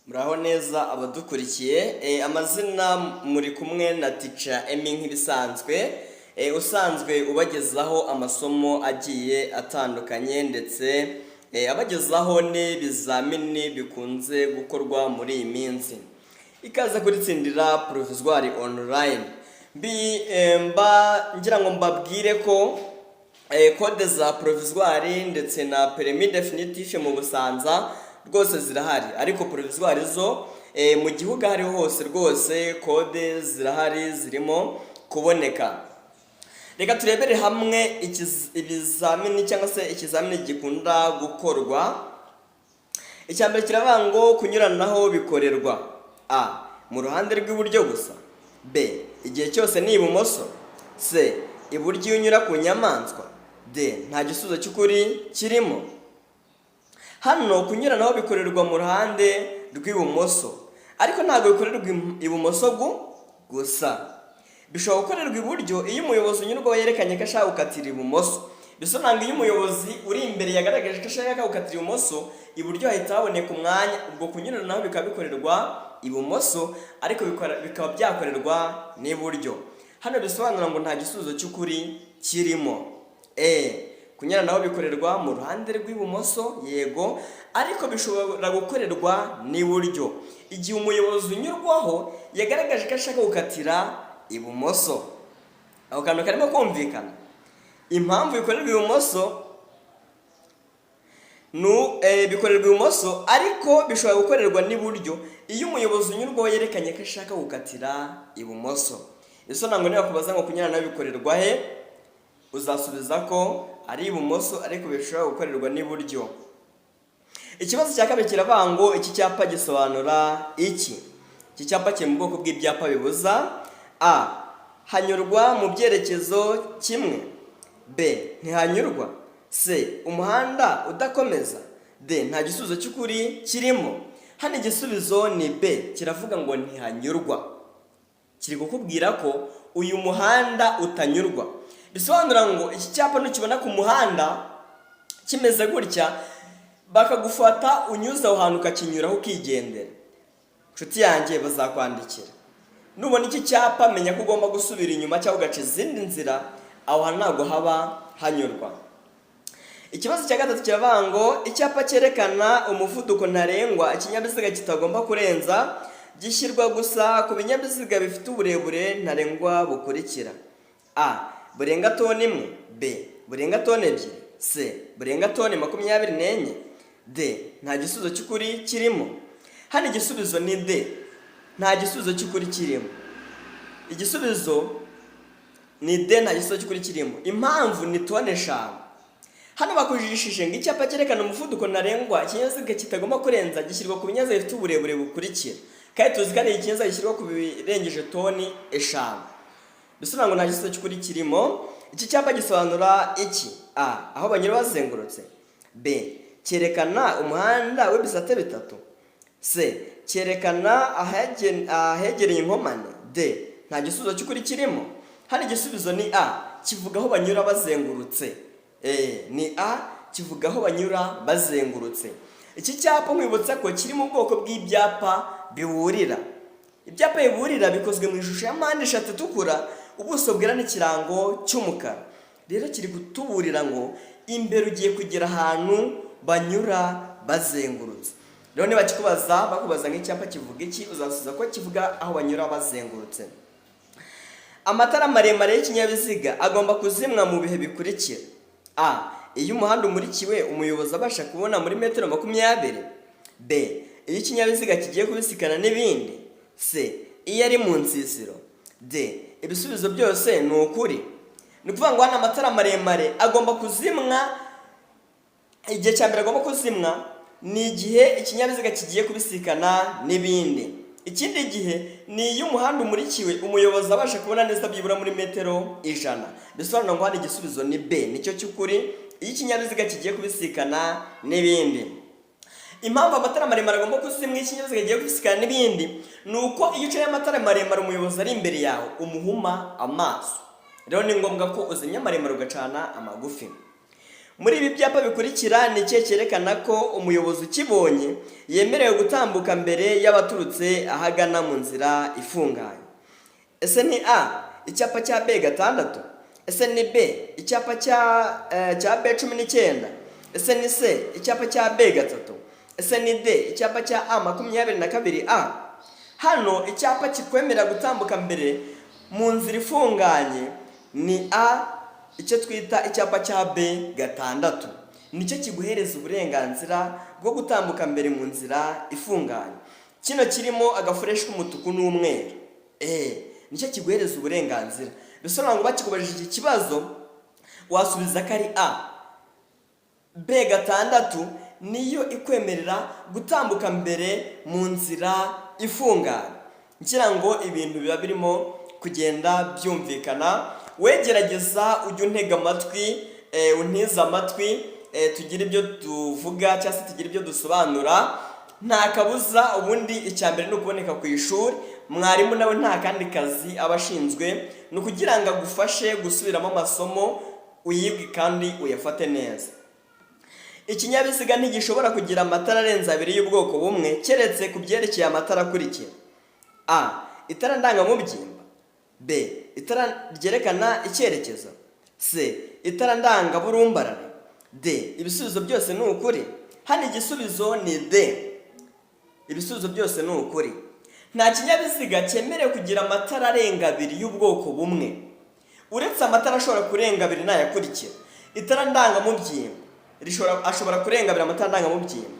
Muraho neza abadukurikiye amazina muri kumwe na Teacher Emmy nk'ibisanzwe usanzwe ubagezaho amasomo agiye atandukanye ndetse abagezaho n'ibizamini bikunze gukorwa muri iyi minsi. Ikaze kuritsindira provisoire online ngira ngo mbabwire ko code za provisoire ndetse na permis définitif mu Busanza rwose zirahari, ariko provisoire zo mu gihugu hariho hose rwose code zirahari zirimo kuboneka. Reka turebere hamwe ibizamini cyangwa se ikizamini gikunda gukorwa. Icyambere kiravuga ngo kunyuranaho bikorerwa a mu ruhande rw'iburyo gusa, b igihe cyose ni ibumoso, c iburyo unyura ku nyamaswa, d nta gisubizo cy'ukuri kirimo. Hano kunyuranaho bikorerwa mu ruhande rw'ibumoso, ariko ntabwo bikorerwa ibumoso gusa, bishobora gukorerwa iburyo iyo umuyobozi unyurwaho yerekanye ko ashaka gukatira ibumoso. Bisobanura iyo umuyobozi uri imbere yagaragaje ko ashaka gukatira ibumoso, iburyo hahita haboneka umwanya. Ubwo kunyuranaho bikaba bikorerwa ibumoso, ariko bikaba byakorerwa n'iburyo. Hano bisobanura ngo nta gisubizo cy'ukuri kirimo. Kunyuranaho bikorerwa mu ruhande rw'ibumoso, yego, ariko bishobora gukorerwa n'iburyo igihe umuyobozi unyurwaho yagaragaje ko ashaka gukatira ibumoso. Ako kantu karimo kumvikana. Impamvu bikorerwa ibumoso bikorerwa ibumoso, ariko bishobora gukorerwa n'iburyo iyo umuyobozi unyurwaho yerekanye ko ashaka gukatira ibumoso. Bisobanura ngo niba kubaza ngo kunyuranaho bikorerwa he, uzasubiza ko ari ibumoso, ariko bishobora gukorerwa n'iburyo. Ikibazo cya kabiri kiravuga ngo iki cyapa gisobanura iki? Iki cyapa kiri mu bwoko bw'ibyapa bibuza: a hanyurwa mu byerekezo kimwe, b ntihanyurwa, c umuhanda udakomeza, d nta gisubizo cy'ukuri kirimo. Hano igisubizo ni b, kiravuga ngo ntihanyurwa. Kiri kukubwira ko uyu muhanda utanyurwa. Bisobanura ngo iki cyapa nukibona ku muhanda kimeze gutya, bakagufata unyuze aho hantu ukakinyuraho ukigendera, nshuti yanjye bazakwandikira. Nubona iki cyapa menya ko ugomba gusubira inyuma cyangwa ugaca izindi nzira, aho hantu ntabwo haba hanyurwa. Ikibazo cya gatatu kiravuga ngo icyapa cyerekana umuvuduko ntarengwa ikinyabiziga kitagomba kurenza gishyirwa gusa ku binyabiziga bifite uburebure ntarengwa bukurikira: a burenga toni imwe, b burenga toni ebyiri, c burenga toni 24, d nta gisubizo cy'ukuri kirimo. Hano igisubizo ni d, nta gisubizo cy'ukuri kirimo. Igisubizo ni d, nta gisubizo cy'ukuri kirimo. Impamvu ni toni 5. Hano bakujijishije ngo icyapa cyerekana umuvuduko ntarengwa ikinyabiziga kitagomba kurenza gishyirwa ku binyabiziga bifite uburebure bukurikira, kandi tuzi ko ari ikinyabiziga gishyirwa ku birengeje toni 5. Bisobanura ngo nta gisubizo cy'ukuri kirimo. Iki cyapa gisobanura iki? a aho banyura bazengurutse, b cyerekana umuhanda w'ibisate bitatu, c cyerekana ahegereye inkomane, d nta gisubizo cy'ukuri kirimo. Hano igisubizo ni a, kivuga aho banyura bazengurutse. Ni a, kivuga aho banyura bazengurutse. Iki cyapa mwibutsa ko kiri mu bwoko bw'ibyapa biburira. Ibyapa biburira bikozwe mu ishusho ya mpande eshatu itukura, ubuso bwera n'ikirango cy'umukara. Rero kiri kutuburira ngo imbere ugiye kugera ahantu banyura bazengurutse. Rero niba bakubaza nk'icyapa kivuga iki, uzasubiza ko kivuga aho banyura bazengurutse. Amatara maremare y'ikinyabiziga agomba kuzimwa mu bihe bikurikira: a iyo umuhanda umurikiwe umuyobozi abasha kubona muri metero 20, b iyo ikinyabiziga kigiye kubisikana n'ibindi, c iyo ari mu nsisiro, d ibisubizo byose ni ukuri. Ni ukuvuga ngo hano amatara maremare agomba kuzimwa. Igihe cya mbere agomba kuzimwa ni igihe ikinyabiziga kigiye kubisikana n'ibindi. Ikindi gihe ni iyo umuhanda umurikiwe umuyobozi abasha kubona neza byibura muri metero 100. Bisobanura ngo hano igisubizo ni b, nicyo cy'ukuri, iyo ikinyabiziga kigiye kubisikana n'ibindi. Impamvu amatara maremare agomba kuzimwa iyo ikinyabiziga kigiye kubisikana n'ibindi ni uko iyo ucaye amatara maremare umuyobozi ari imbere yawe umuhuma amaso. Rero ni ngombwa ko uzimya maremare ugacana amagufi. Muri ibi byapa bikurikira ni ikihe cyerekana ko umuyobozi ukibonye yemerewe gutambuka mbere y'abaturutse ahagana mu nzira ifunganye? Ese ni A, icyapa cya B6? Ese ni B, icyapa cya B19? Ese ni C, icyapa cya B3? Ese ni D, icyapa cya A22A? Hano icyapa kikwemerera gutambuka mbere mu nzira ifunganye ni A, icyo twita icyapa cya B6. Nicyo kiguhereza uburenganzira bwo gutambuka mbere mu nzira ifunganye. Kino kirimo agafureshi k'umutuku n'umweru. Nicyo kiguhereza uburenganzira. Bisobanura ngo bakikubajije iki kibazo wasubiza ko ari A. B6 niyo ikwemerera gutambuka mbere mu nzira ifunganye. Ngira ngo ibintu biba birimo kugenda byumvikana. Wegerageza ujye untega amatwi, untiza amatwi, tugira ibyo tuvuga cyangwa se tugira ibyo dusobanura. Nta kabuza ubundi icyambere ni ukuboneka ku ishuri. Mwarimu nawe nta kandi kazi aba ashinzwe, ni ukugira ngo agufashe gusubiramo amasomo uyibwe kandi uyafate neza. Ikinyabiziga ntigishobora kugira amatara arenze abiri y'ubwoko bumwe keretse ku byerekeye amatara akurikira: A, itara ndangamubyimba; B, itara ryerekana icyerekezo; C, itara ndangaburumbarare; D, ibisubizo byose ni ukuri. Hano igisubizo ni D. Ibisubizo byose ni ukuri. Nta kinyabiziga cyemerewe kugira amatara arenga abiri y'ubwoko bumwe. Uretse amatara ashobora kurenga abiri n'ayakurikira: itara ndangamubyimba ashobora kurenga abiri amatara ndangamubyimba.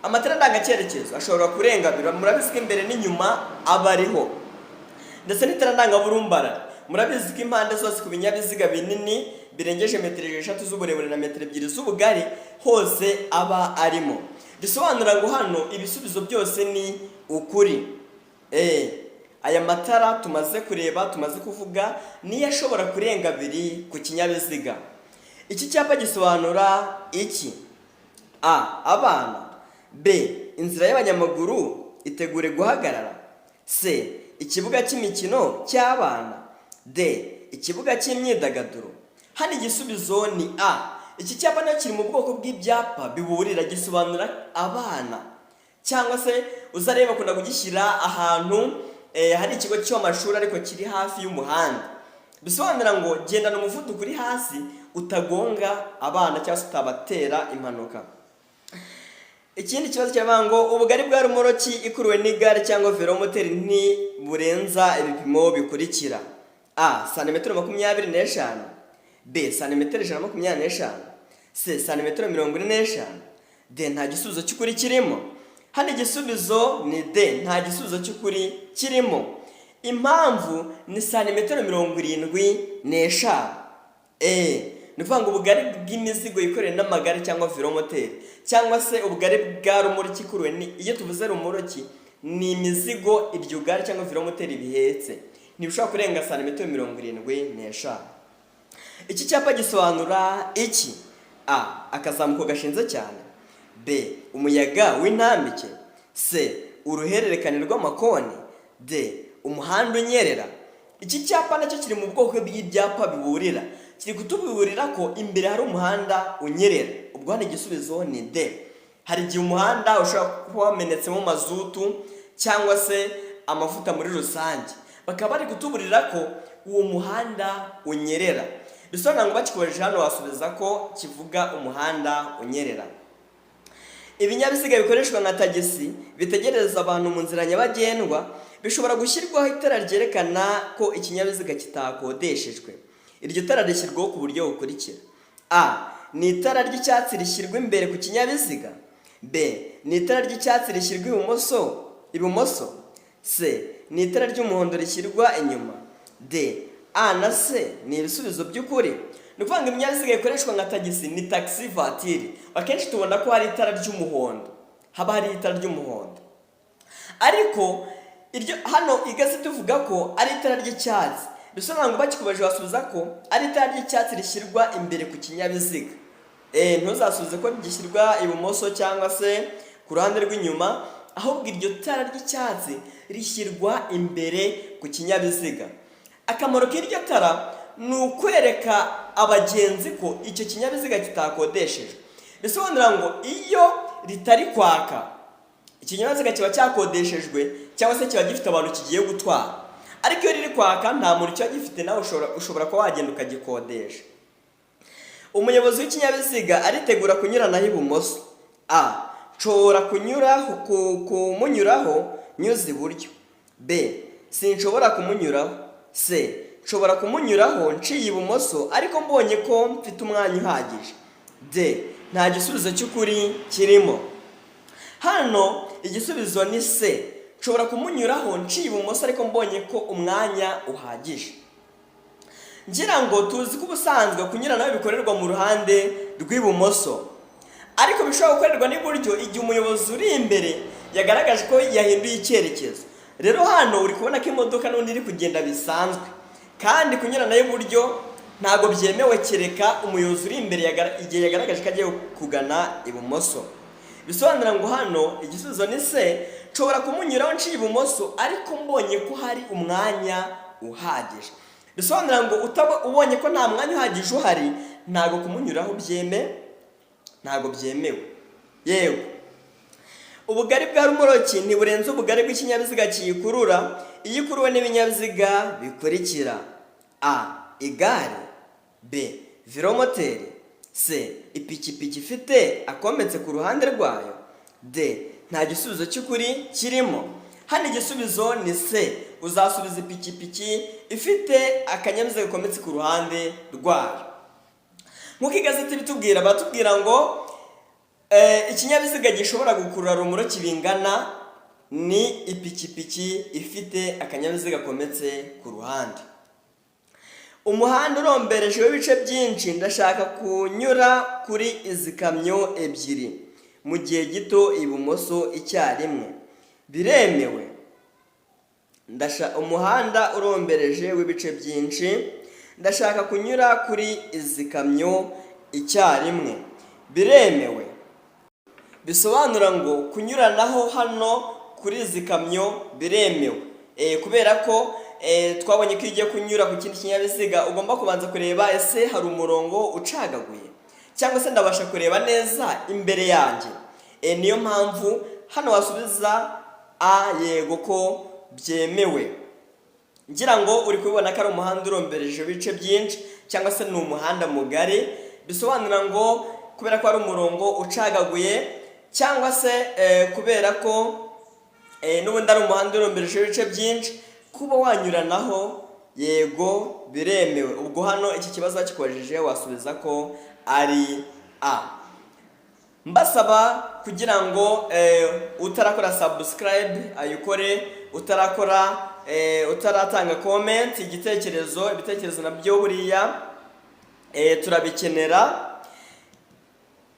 Amatara ndangacyerekezo ashobora kurenga abiri, murabizi ko imbere n'inyuma aba ariho. Ndetse n'itara ndangaburumbarare, murabizi ko impande zose ku binyabiziga binini birengeje metero 3 z'uburebure na metero 2 z'ubugari hose aba arimo. Bisobanura ngo hano ibisubizo byose ni ukuri. Aya matara tumaze kureba, tumaze kuvuga, niyo ashobora kurenga abiri ku kinyabiziga. Iki cyapa gisobanura iki? A, abana; B, inzira y'abanyamaguru itegure guhagarara; C, ikibuga cy'imikino cy'abana; D, ikibuga cy'imyidagaduro. Hano igisubizo ni A. Iki cyapa nacyo kiri mu bwoko bw'ibyapa biburira, gisobanura abana. Cyangwa se uzareba bakunda kugishyira ahantu hari ikigo cy'amashuri ariko kiri hafi y'umuhanda. Bisobanura ngo gendana umuvuduko uri hasi utagonga abana cyangwa se utabatera impanuka. Ikindi kibazo cyavuga ngo ubugari bwa rumoroki ikuruwe n'igare cyangwa velomoteri ntiburenza ibipimo bikurikira: A, santimetero 25; B, santimetero 125; C, santimetero 45; D, nta gisubizo cy'ukuri kirimo. Hano igisubizo ni D, nta gisubizo cy'ukuri kirimo. Impamvu ni santimetero 75. Ni ukuvuga ngo ubugari bw'imizigo yikoreye n'amagare cyangwa velomoteri, cyangwa se ubugari bwa rumoroki ikuruwe iyo tuvuze rumoroki ni imizigo iryo gare cyangwa velomoteri bihetse, ntibishobora kurenga santimetero 75. Iki cyapa gisobanura iki? A, akazamuko gashinze cyane; B, umuyaga w'intambike; C, uruhererekane rw'amakoni; D, umuhanda unyerera. Iki cyapa nacyo kiri mu bwoko bw'ibyapa biburira, kiri kutuburira ko imbere hari umuhanda unyerera. Ubwo hano igisubizo ni D. Hari igihe umuhanda ushobora kuba wamenetsemo mazutu cyangwa se amavuta muri rusange, bakaba bari kutuburira ko uwo muhanda unyerera. Bisobanura ngo bakikubajije hano wasubiza ko kivuga umuhanda unyerera. Ibinyabiziga bikoreshwa nka tagisi bitegereza abantu mu nzira nyabagendwa bishobora gushyirwaho itara ryerekana ko ikinyabiziga kitakodeshejwe. Iryo tara rishyirwaho ku buryo bukurikira: A, ni itara ry'icyatsi rishyirwa imbere ku kinyabiziga; B, ni itara ry'icyatsi rishyirwa ibumoso; C, ni itara ry'umuhondo rishyirwa inyuma; D, A na C ni ibisubizo by'ukuri. Ni ukuvuga ngo ibinyabiziga bikoreshwa nka tagisi ni taxi vatiri. Akenshi tubona ko hari itara ry'umuhondo, haba hari itara ry'umuhondo, ariko hano igazeti tuvuga ko ari itara ry'icyatsi. Bisobanura ngo bakikubaje wasubiza ko ari itara ry'icyatsi rishyirwa imbere ku kinyabiziga. Ntuzasubize ko gishyirwa ibumoso cyangwa se ku ruhande rw'inyuma, ahubwo iryo tara ry'icyatsi rishyirwa imbere ku kinyabiziga. Akamaro k'iryo tara ni ukwereka abagenzi ko icyo kinyabiziga kitakodeshejwe. Bisobanura ngo iyo ritari kwaka, ikinyabiziga kiba cyakodeshejwe cyangwa se kiba gifite abantu kigiye gutwara. Ariko iyo riri kwaka nta muntu kiba gifite, nawe ushobora kuba wagenda ukagikodesha. Umuyobozi w'ikinyabiziga aritegura kunyuranaho ibumoso. A. Nshobora kumunyuraho nyuze iburyo. B. Sinshobora kumunyuraho. C. Nshobora kumunyuraho nciye ibumoso ariko mbonye ko mfite umwanya uhagije. D. Nta gisubizo cy'ukuri kirimo. Hano igisubizo ni C. Nshobora kumunyuraho nciye ibumoso ariko mbonye ko umwanya uhagije. Ngira ngo tuzi ko ubusanzwe kunyuranaho bikorerwa mu ruhande rw'ibumoso, ariko bishobora gukorerwa n'iburyo igihe umuyobozi uri imbere yagaragaje ko yahinduye icyerekezo. Rero hano uri kubona ko imodoka n'undi iri kugenda bisanzwe, kandi kunyuranaho iburyo ntabwo byemewe kereka umuyobozi uri imbere igihe yagaragaje ko agiye kugana ibumoso. Bisobanura ngo hano igisubizo ni C. Nshobora kumunyuraho nciye ibumoso ariko mbonye ko hari umwanya uhagije. Bisobanura ngo ubonye ko nta mwanya uhagije uhari, ntabwo kumunyuraho ntabwo byemewe. Yewe, ubugari bwa rumoroki ntiburenze ubugari bw'ikinyabiziga kiyikurura iyo ikuruwe n'ibinyabiziga bikurikira: A. Igare. B. Velomoteri. C. Ipikipiki ifite akometse ku ruhande rwayo. D. Nta gisubizo cy'ukuri kirimo. Hano igisubizo ni C. Uzasubiza ipikipiki ifite akanyabiziga gakometse ku ruhande rwayo. Nk'uko igazeti bitubwira, batubwira ngo ikinyabiziga gishobora gukurura rumoroki bingana ni ipikipiki ifite akanyabiziga gakometse ku ruhande. Umuhanda urombereje w'ibice byinshi, ndashaka kunyura kuri izi kamyo ebyiri mu gihe gito ibumoso icyarimwe. Biremewe. Umuhanda urombereje w'ibice byinshi, ndashaka kunyura kuri izi kamyo icyarimwe. Biremewe. Bisobanura ngo kunyuranaho hano kuri izi kamyo biremewe. Kubera ko twabonye ko igiye kunyura ku kindi kinyabiziga ugomba kubanza kureba ese hari umurongo ucagaguye cyangwa se ndabasha kureba neza imbere yanjye. Niyo mpamvu hano wasubiza A, yego ko byemewe. Ngira ngo uri kubibona ko ari umuhanda urombereje ibice byinshi cyangwa se ni umuhanda mugari. Bisobanura ngo kubera ko ari umurongo ucagaguye cyangwa se kubera ko n'ubundi ari umuhanda urombereje ibice byinshi, kuba wanyuranaho yego biremewe. Ubwo hano iki kibazo wakikojije wasubiza ko ari A. Mbasaba kugira ngo utarakora subscribe ayikore, utaratanga comment, ibitekerezo nabyo buriya turabikenera.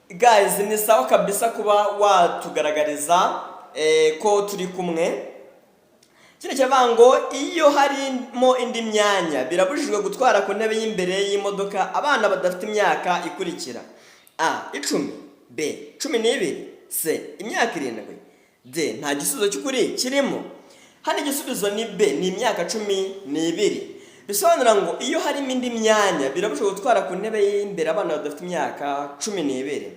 Guys, ni sawa kabisa kuba watugaragariza ko turi kumwe. Kino cyavango iyo harimo indi myanya birabujijwe gutwara ku ntebe y'imbere y'imodoka abana badafite imyaka ikurikira: A. 10. B. 12. C. Imyaka 7. D. Nta gisubizo cy'ukuri kirimo. Hano igisubizo ni B, ni imyaka 12. Bisobanura ngo iyo harimo indi myanya birabujijwe gutwara ku ntebe y'imbere abana badafite imyaka 12.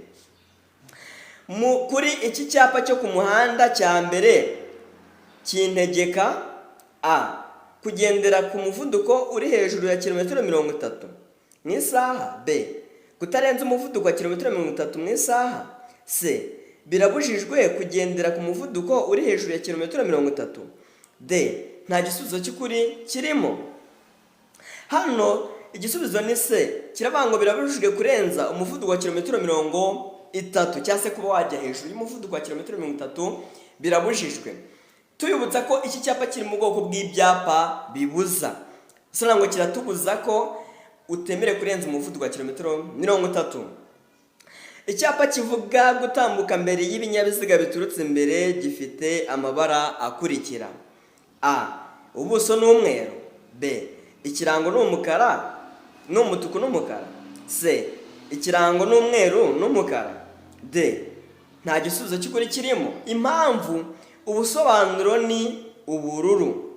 Kuri iki cyapa cyo ku muhanda cya mbere kintegeka: A. Kugendera ku muvuduko uri hejuru ya kilometero 30 mu isaha. B. Kutarenza umuvuduko wa kilometero 30 mu isaha. C. Birabujijwe kugendera ku muvuduko uri hejuru ya kilometero 30. D. Nta gisubizo cy'ukuri kirimo. Hano igisubizo ni C. Kiravuga ngo birabujijwe kurenza umuvuduko wa kilometero 30 cyangwa se kuba wajya hejuru y'umuvuduko wa kilometero 30 birabujijwe. Tuyibutsa ko iki cyapa kiri mu bwoko bw'ibyapa bibuza. Bisobanura ngo kiratubuza ko utemere kurenza umuvuduko wa kilometero 30. Icyapa kivuga gutambuka mbere y'ibinyabiziga biturutse imbere gifite amabara akurikira: A. Ubuso ni umweru. B. Ikirango ni umukara n'umutuku n'umukara. C. Ikirango ni umweru n'umukara. D. Nta gisubizo cy'ukuri kirimo. Impamvu: ubusobanuro ni ubururu,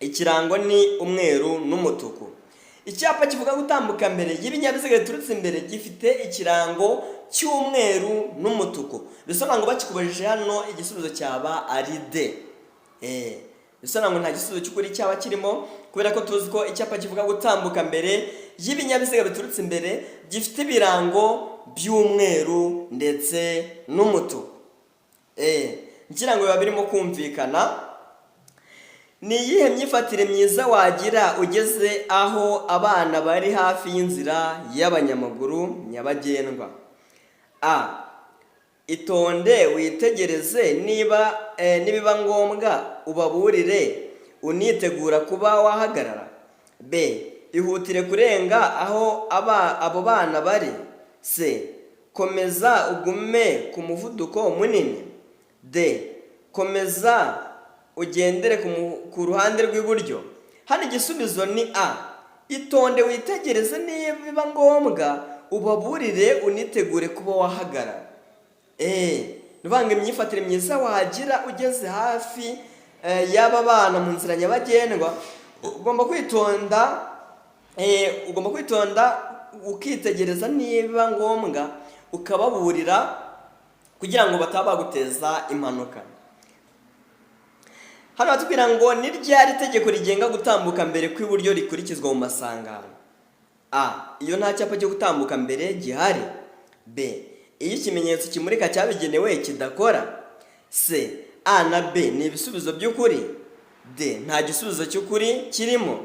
ikirango ni umweru n'umutuku. Icyapa kivuga gutambuka mbere y'ibinyabiziga biturutse imbere gifite ikirango cy'umweru n'umutuku. Bisobanura ngo bakikubajije hano igisubizo cyaba ari D. Bisobanura ngo nta gisubizo cy'ukuri cyaba kirimo, kubera ko tuzi ko icyapa kivuga gutambuka mbere y'ibinyabiziga biturutse imbere gifite ibirango by'umweru ndetse n'umutuku. Ngira ngo biba birimo kumvikana. Ni iyihe myifatire myiza wagira ugeze aho abana bari hafi y'inzira y'abanyamaguru nyabagendwa? A. Itonde witegereze, nibiba ngombwa ubaburire unitegura kuba wahagarara. B. Ihutire kurenga aho abo bana bari. C. Komeza ugume ku muvuduko munini. D. Komeza ugendere ku ruhande rw'iburyo. Hano igisubizo ni A. Itonde witegereze, nibiba ngombwa ubaburire unitegure kuba wahagarara. Nubanga imyifatire myiza wagira ugeze hafi y'aba bana mu nzira nyabagendwa, ugomba kwitonda ukitegereza, nibiba ngombwa ukababurira kugira ngo bataba baguteza impanuka. Hano batubwira ngo ni ryari itegeko rigenga gutambuka mbere kw'iburyo rikurikizwa mu masangano? A. Iyo nta cyapa cyo gutambuka mbere gihari. B. Iyo ikimenyetso kimurika cyabigenewe kidakora. C. A na B ni ibisubizo by'ukuri. D. Nta gisubizo cy'ukuri kirimo.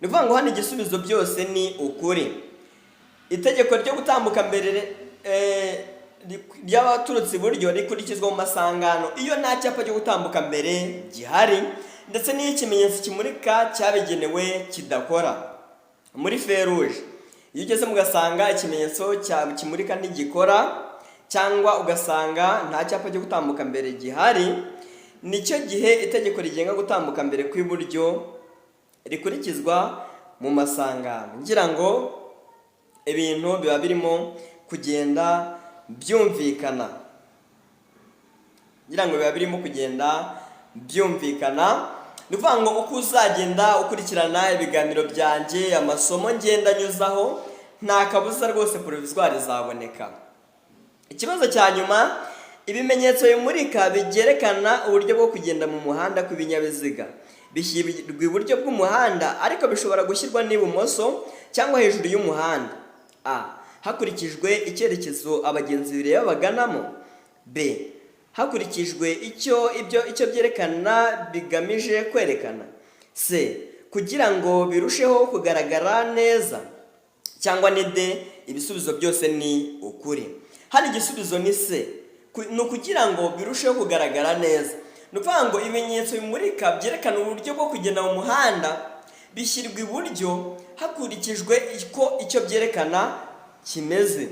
Ni ukuvuga ngo hano igisubizo byose ni ukuri. Itegeko ryo gutambuka mbere ry'abaturutse iburyo rikurikizwa mu masangano iyo nta cyapa cyo gutambuka mbere gihari, ndetse n'iyo ikimenyetso kimurika cyabigenewe kidakora. Muri feruje, iyo ugeze mugasanga ikimenyetso kimurika ntigikora, cyangwa ugasanga nta cyapa cyo gutambuka mbere gihari, nicyo gihe itegeko rigenga gutambuka mbere kw'iburyo rikurikizwa mu masangano. Ngira ngo ibintu biba birimo kugenda byumvikana. Ni ukuvuga ngo uko uzagenda ukurikirana ibiganiro byanjye, amasomo ngenda nyuzaho, nta kabuza rwose provisoire zaboneka. Ikibazo cya nyuma, ibimenyetso bimurika byerekana uburyo bwo kugenda mu muhanda kw'ibinyabiziga bishyirwa iburyo bw'umuhanda, ariko bishobora gushyirwa n'ibumoso cyangwa hejuru y'umuhanda. A. Hakurikijwe icyerekezo abagenzi bireba baganamo. B. Hakurikijwe icyo byerekana bigamije kwerekana. C. Kugira ngo birusheho kugaragara neza. Cyangwa ni D. Ibisubizo byose ni ukuri. Hano igisubizo ni C. Ni ukugira ngo birusheho kugaragara neza. Ni ukuvuga ngo ibimenyetso bimurika byerekana uburyo bwo kugenda mu muhanda bishyirwa iburyo hakurikijwe icyo byerekana kimeze.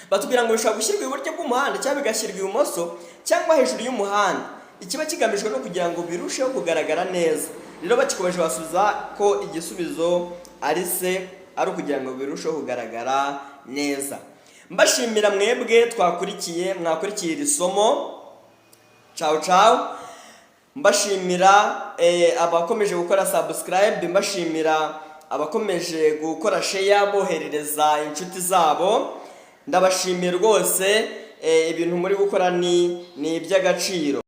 Batubwira ngo bishobora gushyirwa iburyo bw'umuhanda cyangwa bigashyirwa ibumoso cyangwa hejuru y'umuhanda. Ikiba kigamijwe no kugira ngo birusheho kugaragara neza. Rero bakikomeje basubiza ko igisubizo ari C, ari ukugira ngo birusheho kugaragara neza. Mbashimira mwebwe mwakurikiye iri somo. Ciao ciao. Mbashimira abakomeje gukora subscribe, mbashimira abakomeje gukora share boherereza inshuti zabo. Ndabashimiye rwose, ibintu muri gukora ni iby'agaciro.